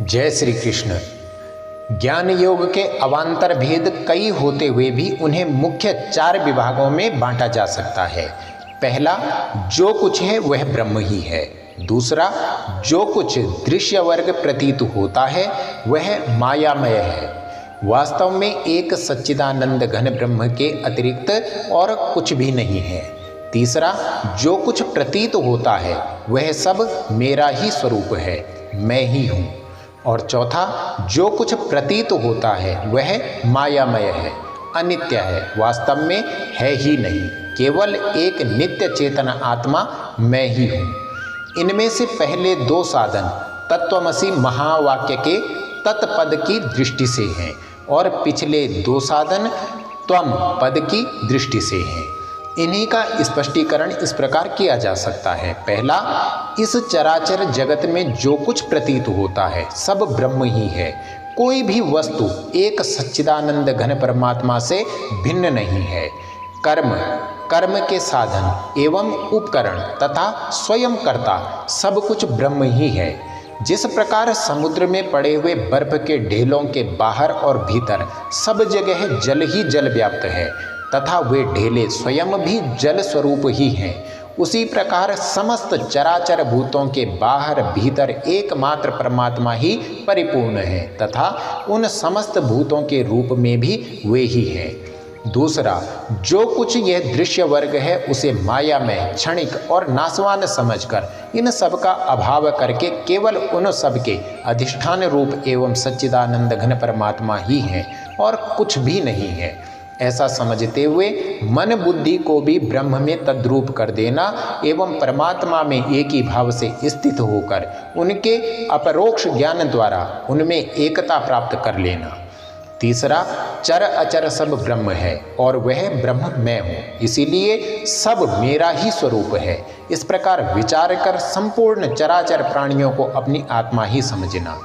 जय श्री कृष्ण। ज्ञान योग के अवान्तर भेद कई होते हुए भी उन्हें मुख्य 4 विभागों में बांटा जा सकता है। पहला, जो कुछ है वह ब्रह्म ही है। दूसरा, जो कुछ दृश्य वर्ग प्रतीत होता है वह मायामय है, वास्तव में एक सच्चिदानंद घन ब्रह्म के अतिरिक्त और कुछ भी नहीं है। तीसरा, जो कुछ प्रतीत होता है वह सब मेरा ही स्वरूप है, मैं ही हूँ। और चौथा, जो कुछ प्रतीत होता है वह मायामय है, अनित्य है, वास्तव में है ही नहीं, केवल एक नित्य चेतन आत्मा मैं ही हूँ। इनमें से पहले 2 साधन तत्वमसि महावाक्य के तत्पद की दृष्टि से हैं और पिछले 2 साधन त्वम पद की दृष्टि से हैं। इन्हीं का स्पष्टीकरण इस प्रकार किया जा सकता है। पहला, इस चराचर जगत में जो कुछ प्रतीत होता है सब ब्रह्म ही है। कोई भी वस्तु एक सच्चिदानंद घन परमात्मा से भिन्न नहीं है। कर्म के साधन एवं उपकरण तथा स्वयं कर्ता सब कुछ ब्रह्म ही है। जिस प्रकार समुद्र में पड़े हुए बर्फ के ढेलों के बाहर और भीतर सब जगह जल ही जल व्याप्त है तथा वे ढेले स्वयं भी जल स्वरूप ही हैं, उसी प्रकार समस्त चराचर भूतों के बाहर भीतर एकमात्र परमात्मा ही परिपूर्ण है तथा उन समस्त भूतों के रूप में भी वे ही हैं। दूसरा, जो कुछ यह दृश्य वर्ग है उसे माया में क्षणिक और नाशवान समझकर इन सब का अभाव करके केवल उन सब के अधिष्ठान रूप एवं सच्चिदानंद घन परमात्मा ही हैं और कुछ भी नहीं है, ऐसा समझते हुए मन बुद्धि को भी ब्रह्म में तद्रूप कर देना एवं परमात्मा में एक ही भाव से स्थित होकर उनके अपरोक्ष ज्ञान द्वारा उनमें एकता प्राप्त कर लेना। तीसरा, चर अचर सब ब्रह्म है और वह ब्रह्म मैं हूँ, इसीलिए सब मेरा ही स्वरूप है। इस प्रकार विचार कर संपूर्ण चराचर प्राणियों को अपनी आत्मा ही समझना।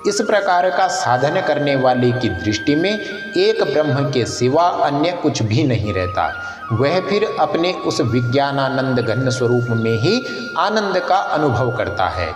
इस प्रकार का साधन करने वाले की दृष्टि में एक ब्रह्म के सिवा अन्य कुछ भी नहीं रहता। वह फिर अपने उस विज्ञानानंद घन स्वरूप में ही आनंद का अनुभव करता है।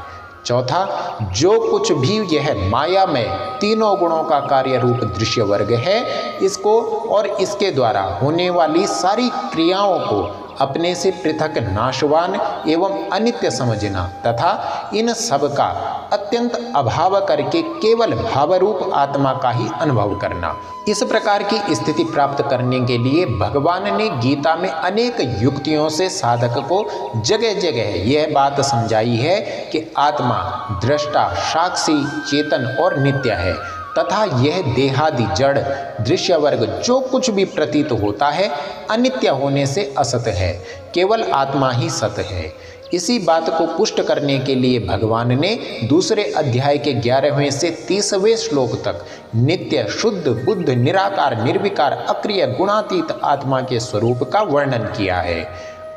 चौथा, जो कुछ भी यह माया में तीनों गुणों का कार्य रूप दृश्य वर्ग है, इसको और इसके द्वारा होने वाली सारी क्रियाओं को अपने से पृथक नाशवान एवं अनित्य समझना तथा इन सब का अत्यंत अभाव करके केवल भावरूप आत्मा का ही अनुभव करना। इस प्रकार की स्थिति प्राप्त करने के लिए भगवान ने गीता में अनेक युक्तियों से साधक को जगह जगह यह बात समझाई है कि आत्मा दृष्टा, साक्षी, चेतन और नित्य है तथा यह देहादि जड़ दृश्य वर्ग जो कुछ भी प्रतीत होता है अनित्य होने से असत है, केवल आत्मा ही सत है। इसी बात को पुष्ट करने के लिए भगवान ने दूसरे अध्याय के 11वें से 30वें श्लोक तक नित्य, शुद्ध, बुद्ध, निराकार, निर्विकार, अक्रिय, गुणातीत आत्मा के स्वरूप का वर्णन किया है।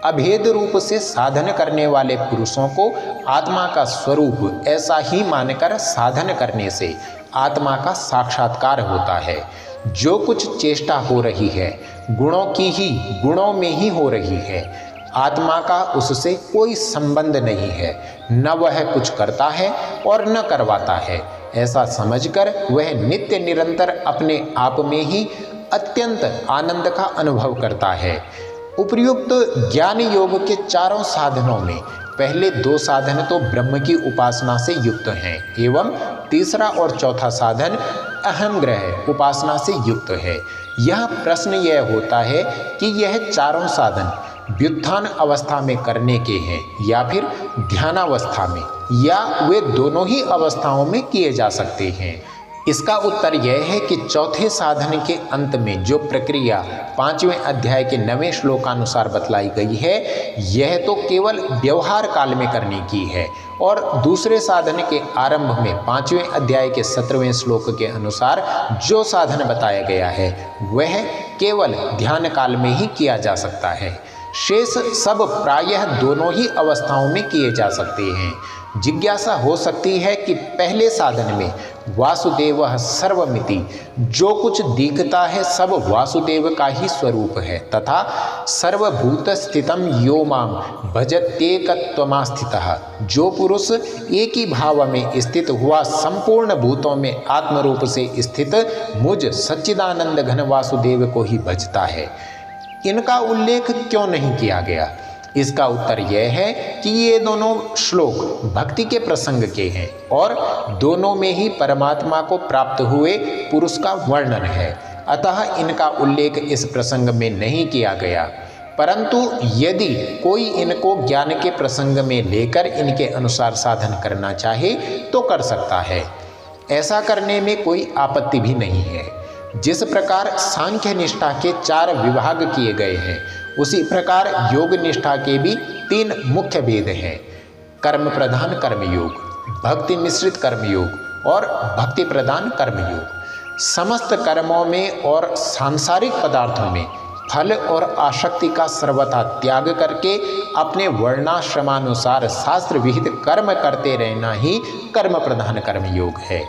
अभेद रूप से साधन करने वाले पुरुषों को आत्मा का स्वरूप ऐसा ही मानकर साधन करने से आत्मा का साक्षात्कार होता है। जो कुछ चेष्टा हो रही है गुणों की ही गुणों में ही हो रही है, आत्मा का उससे कोई संबंध नहीं है, न वह कुछ करता है और न करवाता है। ऐसा समझकर वह नित्य निरंतर अपने आप में ही अत्यंत आनंद का अनुभव करता है। उपर्युक्त ज्ञान योग के 4 साधनों में पहले 2 साधन तो ब्रह्म की उपासना से युक्त हैं एवं तीसरा और चौथा साधन अहम ग्रह उपासना से युक्त है। यह प्रश्न यह होता है कि यह 4 साधन व्युत्थान अवस्था में करने के हैं या फिर ध्यानावस्था में, या वे दोनों ही अवस्थाओं में किए जा सकते हैं। इसका उत्तर यह है कि चौथे साधन के अंत में जो प्रक्रिया 5वें अध्याय के 9वें श्लोकानुसार बतलाई गई है यह तो केवल व्यवहार काल में करने की है और दूसरे साधन के आरंभ में 5वें अध्याय के 17वें श्लोक के अनुसार जो साधन बताया गया है वह केवल ध्यान काल में ही किया जा सकता है। शेष सब प्रायः दोनों ही अवस्थाओं में किए जा सकते हैं। जिज्ञासा हो सकती है कि पहले साधन में वासुदेवः सर्वमिति, जो कुछ दिखता है सब वासुदेव का ही स्वरूप है, तथा सर्वभूत स्थितम यो माम भजत्येकत्वमास्थितः, जो पुरुष एक ही भाव में स्थित हुआ संपूर्ण भूतों में आत्मरूप से स्थित मुझ सच्चिदानंद घन वासुदेव को ही भजता है। इनका उल्लेख क्यों नहीं किया गया? इसका उत्तर यह है कि ये दोनों श्लोक भक्ति के प्रसंग के हैं और दोनों में ही परमात्मा को प्राप्त हुए पुरुष का वर्णन है, अतः इनका उल्लेख इस प्रसंग में नहीं किया गया। परंतु यदि कोई इनको ज्ञान के प्रसंग में लेकर इनके अनुसार साधन करना चाहे तो कर सकता है, ऐसा करने में कोई आपत्ति भी नहीं है। जिस प्रकार सांख्य निष्ठा के 4 विभाग किए गए हैं, उसी प्रकार योग निष्ठा के भी 3 मुख्य भेद हैं। कर्म प्रधान कर्मयोग, भक्ति मिश्रित कर्मयोग और भक्ति प्रधान कर्मयोग। समस्त कर्मों में और सांसारिक पदार्थों में फल और आसक्ति का सर्वथा त्याग करके अपने वर्णाश्रमानुसार शास्त्र विहित कर्म करते रहना ही कर्म प्रधान कर्मयोग है।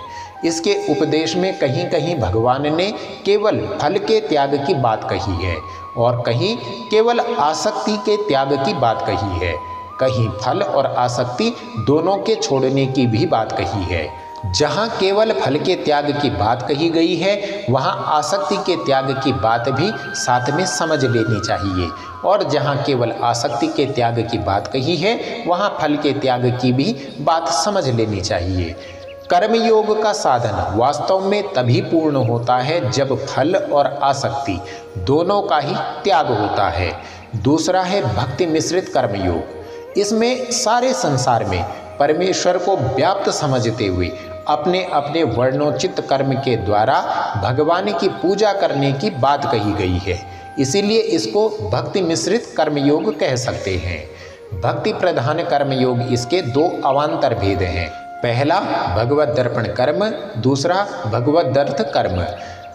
इसके उपदेश में कहीं कहीं भगवान ने केवल फल के त्याग की बात कही है और कहीं केवल आसक्ति के त्याग की बात कही है, कहीं फल और आसक्ति दोनों के छोड़ने की भी बात कही है। जहाँ केवल फल के त्याग की बात कही गई है, वहाँ आसक्ति के त्याग की बात भी साथ में समझ लेनी चाहिए, और जहाँ केवल आसक्ति के त्याग की बात कही है, वहाँ फल के त्याग की भी बात समझ लेनी चाहिए। कर्मयोग का साधन वास्तव में तभी पूर्ण होता है जब फल और आसक्ति दोनों का ही त्याग होता है। दूसरा है भक्ति मिश्रित कर्मयोग। इसमें सारे संसार में परमेश्वर को व्याप्त समझते हुए अपने अपने वर्णोचित कर्म के द्वारा भगवान की पूजा करने की बात कही गई है, इसीलिए इसको भक्ति मिश्रित कर्मयोग कह सकते हैं। भक्ति प्रधान कर्मयोग इसके 2 अवान्तर भेद हैं। पहला भगवत दर्पण कर्म, दूसरा भगवत दर्थ कर्म।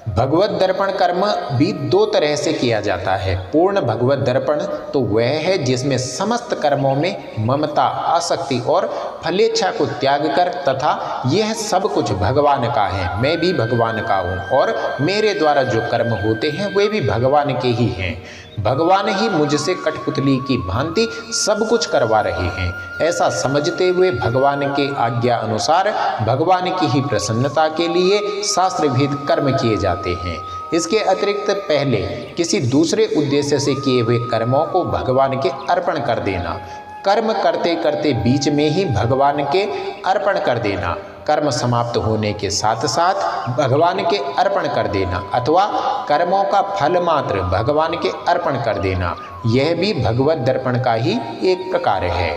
भगवत दर्पण कर्म भी 2 तरह से किया जाता है। पूर्ण भगवत दर्पण तो वह है जिसमें समस्त कर्मों में ममता, आसक्ति और फलेच्छा को त्याग कर तथा यह सब कुछ भगवान का है, मैं भी भगवान का हूँ और मेरे द्वारा जो कर्म होते हैं वे भी भगवान के ही हैं, भगवान ही मुझसे कठपुतली की भांति सब कुछ करवा रहे हैं, ऐसा समझते हुए भगवान के आज्ञा अनुसार भगवान की ही प्रसन्नता के लिए शास्त्रविहित कर्म किए जाते हैं। इसके अतिरिक्त पहले किसी दूसरे उद्देश्य से किए हुए कर्मों को भगवान के अर्पण कर देना, कर्म करते करते बीच में ही भगवान के अर्पण कर देना, कर्म समाप्त होने के साथ साथ भगवान के अर्पण कर देना अथवा कर्मों का फल मात्र भगवान के अर्पण कर देना, यह भी भगवत दर्पण का ही एक प्रकार है।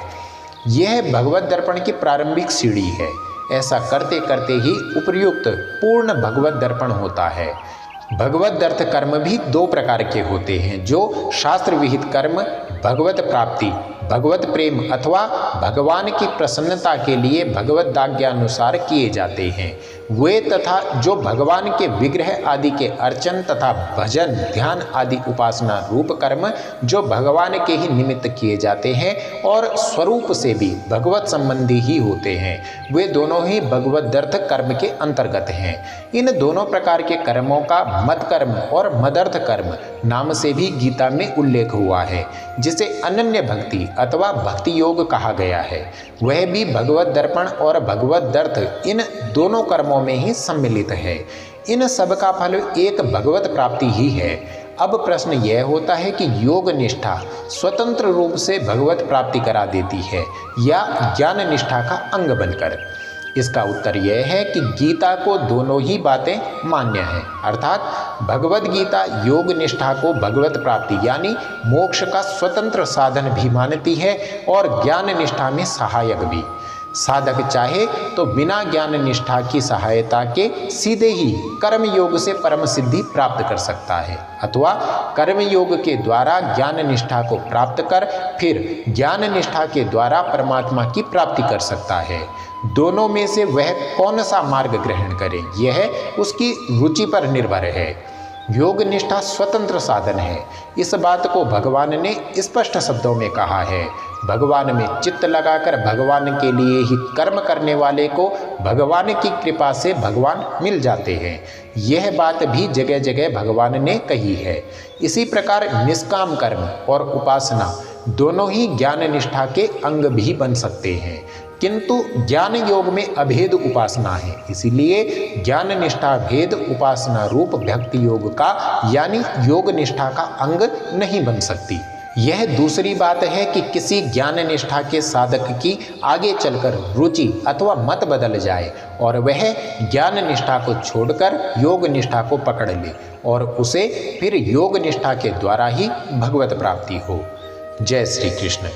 यह भगवत दर्पण की प्रारंभिक सीढ़ी है। ऐसा करते करते ही उपर्युक्त पूर्ण भगवत दर्पण होता है। भगवत दर्थ कर्म भी 2 प्रकार के होते हैं, जो शास्त्र विहित कर्म भगवत प्राप्ति, भगवत प्रेम अथवा भगवान की प्रसन्नता के लिए भगवदाज्ञानुसार किए जाते हैं, वे तथा जो भगवान के विग्रह आदि के अर्चन तथा भजन, ध्यान आदि उपासना रूप कर्म जो भगवान के ही निमित्त किए जाते हैं और स्वरूप से भी भगवत संबंधी ही होते हैं, वे दोनों ही भगवत दर्थ कर्म के अंतर्गत हैं। इन दोनों प्रकार के कर्मों का मत कर्म और मदर्थ कर्म नाम से भी गीता में उल्लेख हुआ है, जिसे अनन्य भक्ति अथवा भक्ति योग कहा गया है। वह भी भगवत दर्पण और भगवत दर्थ इन दोनों कर्मों में ही सम्मिलित है। इन सब का फल एक भगवत प्राप्ति ही है। अब प्रश्न यह होता है कि योग निष्ठा स्वतंत्र रूप से भगवत प्राप्ति करा देती है या ज्ञान निष्ठा का अंग बनकर। इसका उत्तर यह है कि गीता को दोनों ही बातें मान्य हैं, अर्थात भगवत गीता योग निष्ठा को भगवत प्राप्ति यानी मोक्ष का स्वतंत्र साधन भी मानती है और ज्ञान निष्ठा में सहायक भी। साधक चाहे तो बिना ज्ञान निष्ठा की सहायता के सीधे ही कर्म योग से परम सिद्धि प्राप्त कर सकता है अथवा कर्म योग के द्वारा ज्ञान निष्ठा को प्राप्त कर फिर ज्ञान निष्ठा के द्वारा परमात्मा की प्राप्ति कर सकता है। दोनों में से वह कौन सा मार्ग ग्रहण करे, यह उसकी रुचि पर निर्भर है। योग निष्ठा स्वतंत्र साधन है, इस बात को भगवान ने स्पष्ट शब्दों में कहा है। भगवान में चित्त लगाकर भगवान के लिए ही कर्म करने वाले को भगवान की कृपा से भगवान मिल जाते हैं। यह बात भी जगह जगह भगवान ने कही है। इसी प्रकार निष्काम कर्म और उपासना दोनों ही ज्ञान निष्ठा के अंग भी बन सकते हैं, किंतु ज्ञान योग में अभेद उपासना है, इसीलिए ज्ञान निष्ठा भेद उपासना रूप भक्ति योग का यानी योग निष्ठा का अंग नहीं बन सकती। यह दूसरी बात है कि किसी ज्ञान निष्ठा के साधक की आगे चलकर रुचि अथवा मत बदल जाए और वह ज्ञान निष्ठा को छोड़कर योग निष्ठा को पकड़ ले और उसे फिर योग निष्ठा के द्वारा ही भगवत प्राप्ति हो। जय श्री कृष्ण।